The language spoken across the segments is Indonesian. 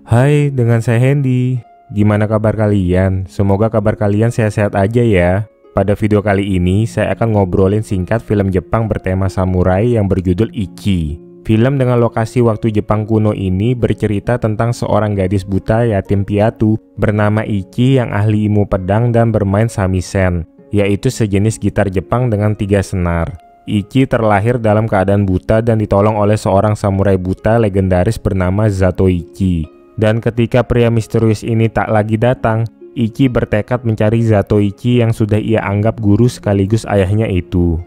Hai, dengan saya Hendy. Gimana kabar kalian? Semoga kabar kalian sehat-sehat aja ya. Pada video kali ini, saya akan ngobrolin singkat film Jepang bertema samurai yang berjudul Ichi. Film dengan lokasi waktu Jepang kuno ini bercerita tentang seorang gadis buta yatim piatu bernama Ichi yang ahli ilmu pedang dan bermain shamisen, yaitu sejenis gitar Jepang dengan 3 senar. Ichi terlahir dalam keadaan buta dan ditolong oleh seorang samurai buta legendaris bernama Zatoichi. Dan ketika pria misterius ini tak lagi datang, Ichi bertekad mencari Zatoichi yang sudah ia anggap guru sekaligus ayahnya itu.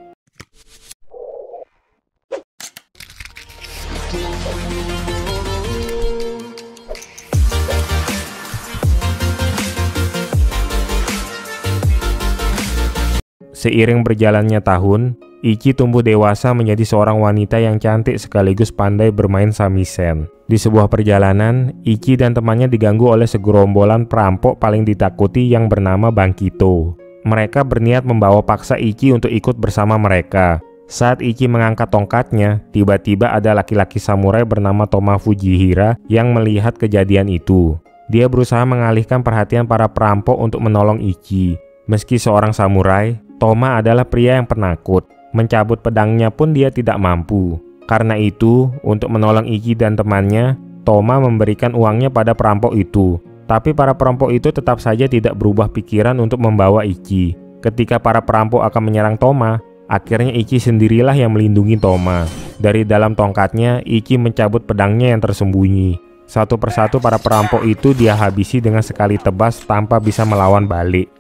Seiring berjalannya tahun, Ichi tumbuh dewasa menjadi seorang wanita yang cantik sekaligus pandai bermain shamisen. Di sebuah perjalanan, Ichi dan temannya diganggu oleh segerombolan perampok paling ditakuti yang bernama Bankito. Mereka berniat membawa paksa Ichi untuk ikut bersama mereka. Saat Ichi mengangkat tongkatnya, tiba-tiba ada laki-laki samurai bernama Toma Fujihira yang melihat kejadian itu. Dia berusaha mengalihkan perhatian para perampok untuk menolong Ichi. Meski seorang samurai, Toma adalah pria yang penakut. Mencabut pedangnya pun dia tidak mampu. Karena itu, untuk menolong Ichi dan temannya, Toma memberikan uangnya pada perampok itu. Tapi para perampok itu tetap saja tidak berubah pikiran untuk membawa Ichi. Ketika para perampok akan menyerang Toma, akhirnya Ichi sendirilah yang melindungi Toma. Dari dalam tongkatnya, Ichi mencabut pedangnya yang tersembunyi. Satu persatu para perampok itu dia habisi dengan sekali tebas tanpa bisa melawan balik.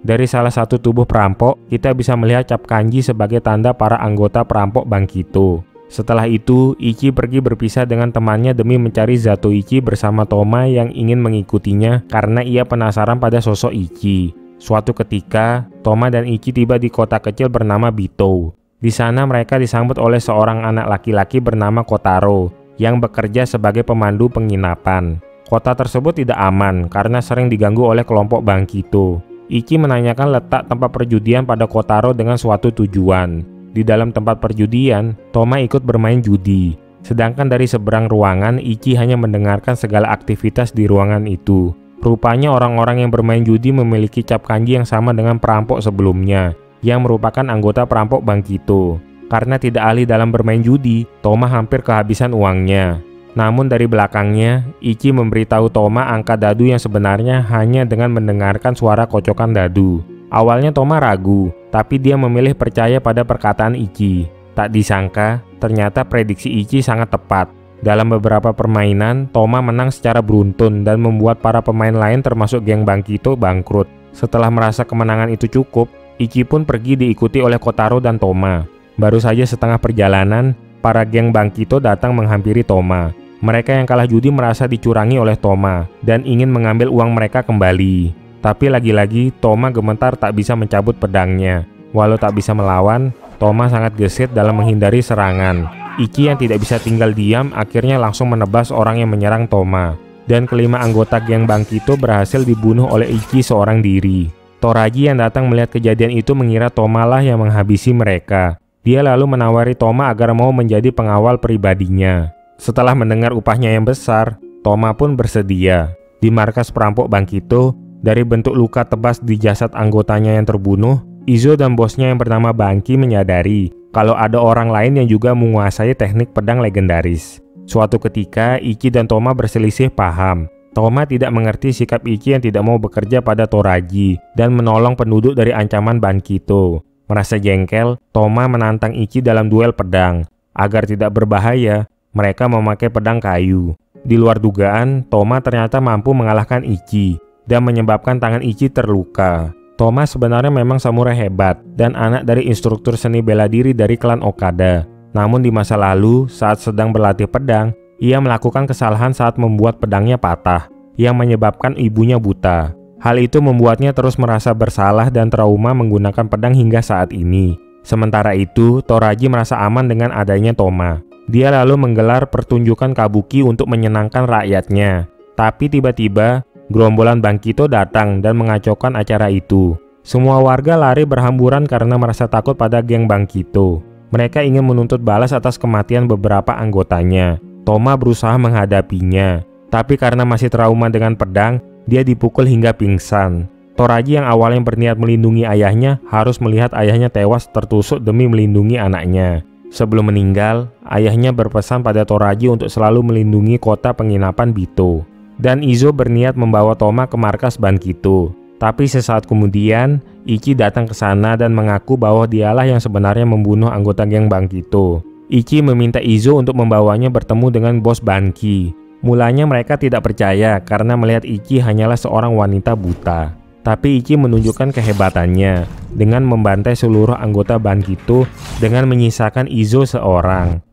Dari salah satu tubuh perampok, kita bisa melihat cap kanji sebagai tanda para anggota perampok Bankito. Setelah itu, Ichi pergi berpisah dengan temannya demi mencari Zatoichi bersama Toma yang ingin mengikutinya karena ia penasaran pada sosok Ichi. Suatu ketika, Toma dan Ichi tiba di kota kecil bernama Bito. Di sana mereka disambut oleh seorang anak laki-laki bernama Kotaro yang bekerja sebagai pemandu penginapan. Kota tersebut tidak aman karena sering diganggu oleh kelompok Bankito. Ichi menanyakan letak tempat perjudian pada Kotaro dengan suatu tujuan. Di dalam tempat perjudian, Toma ikut bermain judi. Sedangkan dari seberang ruangan, Ichi hanya mendengarkan segala aktivitas di ruangan itu. Rupanya orang-orang yang bermain judi memiliki cap kanji yang sama dengan perampok sebelumnya, yang merupakan anggota perampok Bankito. Karena tidak ahli dalam bermain judi, Toma hampir kehabisan uangnya. Namun dari belakangnya, Ichi memberitahu Toma angka dadu yang sebenarnya hanya dengan mendengarkan suara kocokan dadu. Awalnya Toma ragu, tapi dia memilih percaya pada perkataan Ichi. Tak disangka, ternyata prediksi Ichi sangat tepat. Dalam beberapa permainan, Toma menang secara beruntun dan membuat para pemain lain termasuk geng Bankito bangkrut. Setelah merasa kemenangan itu cukup, Ichi pun pergi diikuti oleh Kotaro dan Toma. Baru saja setengah perjalanan, para geng Bankito datang menghampiri Toma. Mereka yang kalah judi merasa dicurangi oleh Toma dan ingin mengambil uang mereka kembali. Tapi lagi-lagi Toma gemetar tak bisa mencabut pedangnya. Walau tak bisa melawan, Toma sangat gesit dalam menghindari serangan. Ichi yang tidak bisa tinggal diam akhirnya langsung menebas orang yang menyerang Toma. Dan kelima anggota geng Bankito berhasil dibunuh oleh Ichi seorang diri. Toraji yang datang melihat kejadian itu mengira Toma lah yang menghabisi mereka. Dia lalu menawari Toma agar mau menjadi pengawal pribadinya. Setelah mendengar upahnya yang besar, Toma pun bersedia. Di markas perampok Bankito, dari bentuk luka tebas di jasad anggotanya yang terbunuh, Izo dan bosnya yang bernama Banki menyadari kalau ada orang lain yang juga menguasai teknik pedang legendaris. Suatu ketika, Ichi dan Toma berselisih paham. Toma tidak mengerti sikap Ichi yang tidak mau bekerja pada Toraji dan menolong penduduk dari ancaman Bankito. Merasa jengkel, Toma menantang Ichi dalam duel pedang. Agar tidak berbahaya, mereka memakai pedang kayu. Di luar dugaan, Toma ternyata mampu mengalahkan Ichi dan menyebabkan tangan Ichi terluka. Toma sebenarnya memang samurai hebat dan anak dari instruktur seni bela diri dari klan Okada. Namun di masa lalu, saat sedang berlatih pedang, ia melakukan kesalahan saat membuat pedangnya patah, yang menyebabkan ibunya buta. Hal itu membuatnya terus merasa bersalah dan trauma menggunakan pedang hingga saat ini. Sementara itu, Toraji merasa aman dengan adanya Toma. Dia lalu menggelar pertunjukan kabuki untuk menyenangkan rakyatnya. Tapi tiba-tiba, gerombolan Bankito datang dan mengacaukan acara itu. Semua warga lari berhamburan karena merasa takut pada geng Bankito. Mereka ingin menuntut balas atas kematian beberapa anggotanya. Toma berusaha menghadapinya, tapi karena masih trauma dengan pedang, dia dipukul hingga pingsan. Toraji yang awalnya berniat melindungi ayahnya harus melihat ayahnya tewas tertusuk demi melindungi anaknya. Sebelum meninggal, ayahnya berpesan pada Toraji untuk selalu melindungi kota penginapan Bito. Dan Izo berniat membawa Toma ke markas Bankito. Tapi sesaat kemudian, Ichi datang ke sana dan mengaku bahwa dialah yang sebenarnya membunuh anggota geng Bankito. Ichi meminta Izo untuk membawanya bertemu dengan bos Banki. Mulanya mereka tidak percaya karena melihat Ichi hanyalah seorang wanita buta. Tapi Ichi menunjukkan kehebatannya dengan membantai seluruh anggota Bankito dengan menyisakan Izo seorang.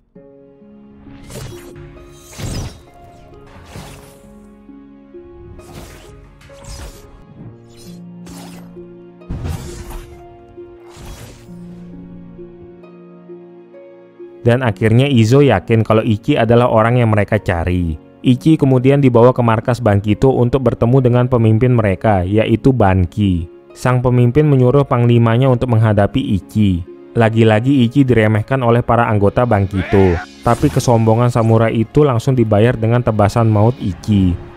Dan akhirnya Izo yakin kalau Ichi adalah orang yang mereka cari. Ichi kemudian dibawa ke markas Bankito untuk bertemu dengan pemimpin mereka, yaitu Banki. Sang pemimpin menyuruh panglimanya untuk menghadapi Ichi. Lagi-lagi Ichi diremehkan oleh para anggota Bankito, tapi kesombongan samurai itu langsung dibayar dengan tebasan maut Ichi.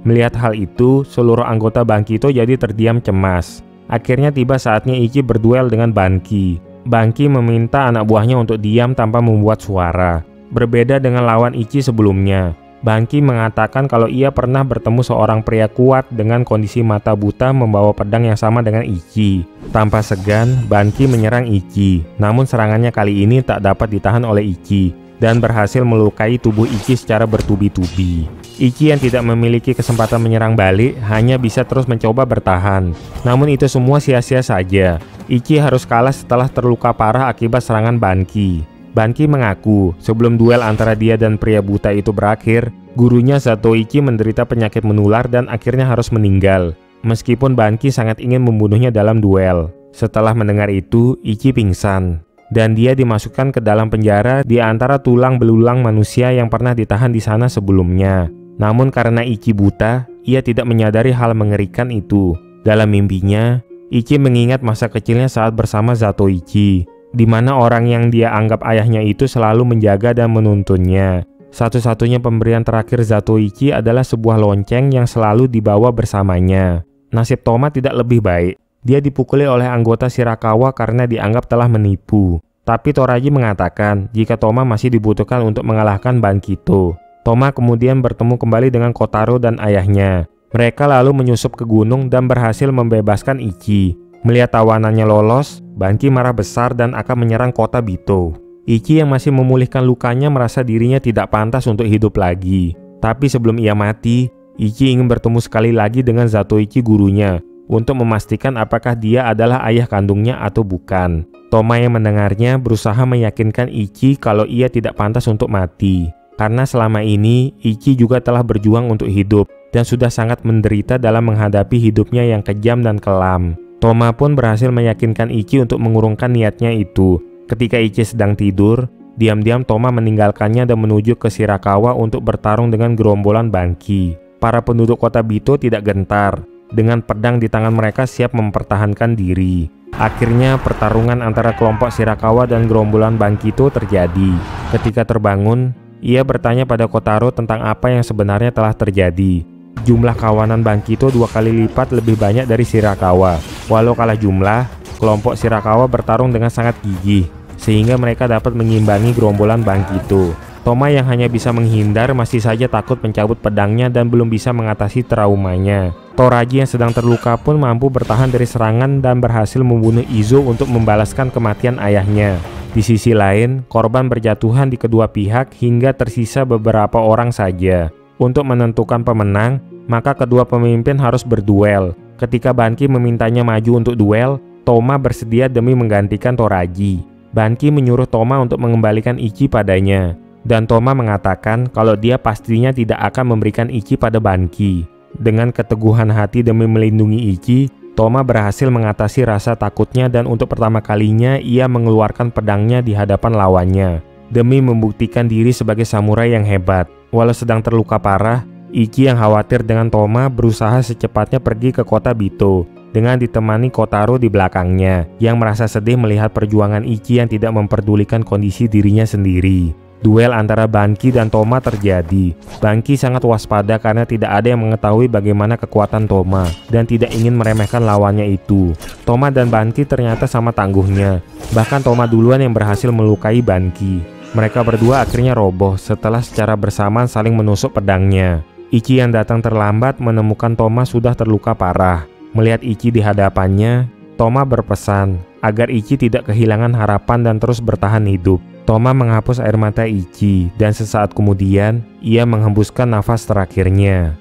Melihat hal itu, seluruh anggota Bankito jadi terdiam cemas. Akhirnya tiba saatnya Ichi berduel dengan Banki. Banki meminta anak buahnya untuk diam tanpa membuat suara. Berbeda dengan lawan Ichi sebelumnya, Banki mengatakan kalau ia pernah bertemu seorang pria kuat dengan kondisi mata buta membawa pedang yang sama dengan Ichi. Tanpa segan, Banki menyerang Ichi. Namun serangannya kali ini tak dapat ditahan oleh Ichi dan berhasil melukai tubuh Ichi secara bertubi-tubi. Ichi yang tidak memiliki kesempatan menyerang balik hanya bisa terus mencoba bertahan. Namun itu semua sia-sia saja. Ichi harus kalah setelah terluka parah akibat serangan Banki. Banki mengaku sebelum duel antara dia dan pria buta itu berakhir, gurunya Zatoichi menderita penyakit menular dan akhirnya harus meninggal. Meskipun Banki sangat ingin membunuhnya dalam duel. Setelah mendengar itu, Ichi pingsan. Dan dia dimasukkan ke dalam penjara di antara tulang belulang manusia yang pernah ditahan di sana sebelumnya. Namun karena Ichi buta, ia tidak menyadari hal mengerikan itu. Dalam mimpinya, Ichi mengingat masa kecilnya saat bersama Zatoichi, di mana orang yang dia anggap ayahnya itu selalu menjaga dan menuntunnya. Satu-satunya pemberian terakhir Zatoichi adalah sebuah lonceng yang selalu dibawa bersamanya. Nasib Toma tidak lebih baik. Dia dipukuli oleh anggota Shirakawa karena dianggap telah menipu. Tapi Toraji mengatakan jika Toma masih dibutuhkan untuk mengalahkan Bankito. Toma kemudian bertemu kembali dengan Kotaro dan ayahnya. Mereka lalu menyusup ke gunung dan berhasil membebaskan Ichi. Melihat tawanannya lolos, Banki marah besar dan akan menyerang kota Bito. Ichi yang masih memulihkan lukanya merasa dirinya tidak pantas untuk hidup lagi. Tapi sebelum ia mati, Ichi ingin bertemu sekali lagi dengan Zatoichi gurunya untuk memastikan apakah dia adalah ayah kandungnya atau bukan. Toma yang mendengarnya berusaha meyakinkan Ichi kalau ia tidak pantas untuk mati. Karena selama ini, Ichi juga telah berjuang untuk hidup dan sudah sangat menderita dalam menghadapi hidupnya yang kejam dan kelam. Toma pun berhasil meyakinkan Ichi untuk mengurungkan niatnya itu. Ketika Ichi sedang tidur, diam-diam Toma meninggalkannya dan menuju ke Shirakawa untuk bertarung dengan gerombolan Banki. Para penduduk kota Bito tidak gentar. Dengan pedang di tangan mereka siap mempertahankan diri. Akhirnya pertarungan antara kelompok Shirakawa dan gerombolan Bankito terjadi. Ketika terbangun, ia bertanya pada Kotaro tentang apa yang sebenarnya telah terjadi. Jumlah kawanan Bankito 2 kali lipat lebih banyak dari Shirakawa. Walau kalah jumlah, kelompok Shirakawa bertarung dengan sangat gigih, sehingga mereka dapat mengimbangi gerombolan Bankito. Toma yang hanya bisa menghindar masih saja takut mencabut pedangnya dan belum bisa mengatasi traumanya. Toraji yang sedang terluka pun mampu bertahan dari serangan dan berhasil membunuh Izo untuk membalaskan kematian ayahnya. Di sisi lain, korban berjatuhan di kedua pihak hingga tersisa beberapa orang saja. Untuk menentukan pemenang, maka kedua pemimpin harus berduel. Ketika Banki memintanya maju untuk duel, Toma bersedia demi menggantikan Toraji. Banki menyuruh Toma untuk mengembalikan Ichi padanya. Dan Toma mengatakan kalau dia pastinya tidak akan memberikan Ichi pada Banki. Dengan keteguhan hati demi melindungi Ichi, Toma berhasil mengatasi rasa takutnya dan untuk pertama kalinya ia mengeluarkan pedangnya di hadapan lawannya. Demi membuktikan diri sebagai samurai yang hebat. Walau sedang terluka parah, Ichi yang khawatir dengan Toma berusaha secepatnya pergi ke kota Bito dengan ditemani Kotaro di belakangnya yang merasa sedih melihat perjuangan Ichi yang tidak memperdulikan kondisi dirinya sendiri. Duel antara Banki dan Toma terjadi. Banki sangat waspada karena tidak ada yang mengetahui bagaimana kekuatan Toma dan tidak ingin meremehkan lawannya itu. Toma dan Banki ternyata sama tangguhnya. Bahkan Toma duluan yang berhasil melukai Banki. Mereka berdua akhirnya roboh setelah secara bersamaan saling menusuk pedangnya. Ichi yang datang terlambat menemukan Toma sudah terluka parah. Melihat Ichi di hadapannya, Toma berpesan agar Ichi tidak kehilangan harapan dan terus bertahan hidup. Toma menghapus air mata Ichi dan sesaat kemudian ia menghembuskan nafas terakhirnya.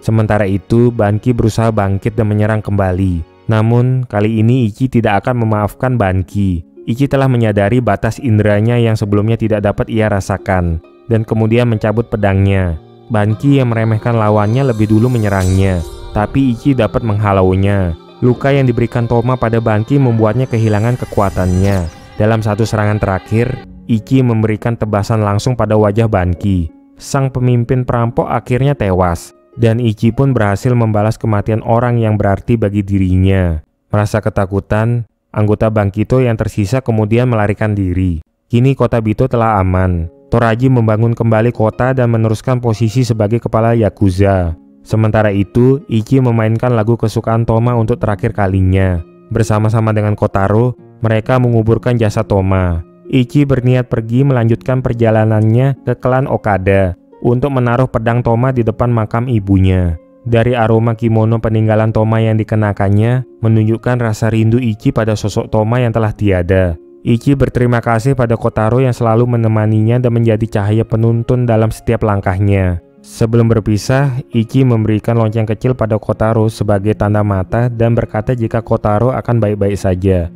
Sementara itu, Banki berusaha bangkit dan menyerang kembali. Namun, kali ini Ichi tidak akan memaafkan Banki. Ichi telah menyadari batas inderanya yang sebelumnya tidak dapat ia rasakan dan kemudian mencabut pedangnya. Banki yang meremehkan lawannya lebih dulu menyerangnya, tapi Ichi dapat menghalaunya. Luka yang diberikan Toma pada Banki membuatnya kehilangan kekuatannya. Dalam satu serangan terakhir, Ichi memberikan tebasan langsung pada wajah Banki. Sang pemimpin perampok akhirnya tewas, dan Ichi pun berhasil membalas kematian orang yang berarti bagi dirinya. Merasa ketakutan, anggota Bankito yang tersisa kemudian melarikan diri. Kini kota Bito telah aman. Toraji membangun kembali kota dan meneruskan posisi sebagai kepala Yakuza. Sementara itu, Ichi memainkan lagu kesukaan Toma untuk terakhir kalinya. Bersama-sama dengan Kotaro, mereka menguburkan jasad Toma. Ichi berniat pergi melanjutkan perjalanannya ke klan Okada untuk menaruh pedang Toma di depan makam ibunya. Dari aroma kimono peninggalan Toma yang dikenakannya, menunjukkan rasa rindu Ichi pada sosok Toma yang telah tiada. Ichi berterima kasih pada Kotaro yang selalu menemaninya dan menjadi cahaya penuntun dalam setiap langkahnya. Sebelum berpisah, Ichi memberikan lonceng kecil pada Kotaro sebagai tanda mata dan berkata jika Kotaro akan baik-baik saja.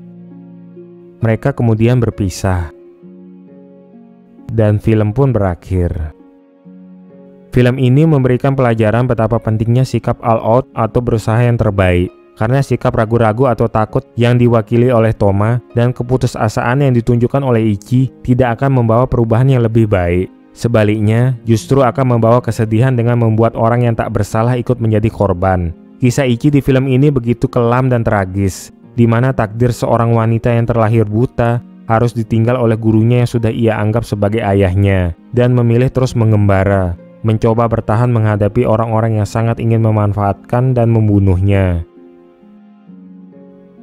Mereka kemudian berpisah. Dan film pun berakhir. Film ini memberikan pelajaran betapa pentingnya sikap all out atau berusaha yang terbaik. Karena sikap ragu-ragu atau takut yang diwakili oleh Toma dan keputusasaan yang ditunjukkan oleh Ichi tidak akan membawa perubahan yang lebih baik. Sebaliknya, justru akan membawa kesedihan dengan membuat orang yang tak bersalah ikut menjadi korban. Kisah Ichi di film ini begitu kelam dan tragis, di mana takdir seorang wanita yang terlahir buta harus ditinggal oleh gurunya yang sudah ia anggap sebagai ayahnya, dan memilih terus mengembara, mencoba bertahan menghadapi orang-orang yang sangat ingin memanfaatkan dan membunuhnya.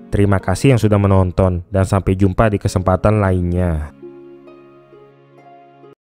Terima kasih yang sudah menonton, dan sampai jumpa di kesempatan lainnya.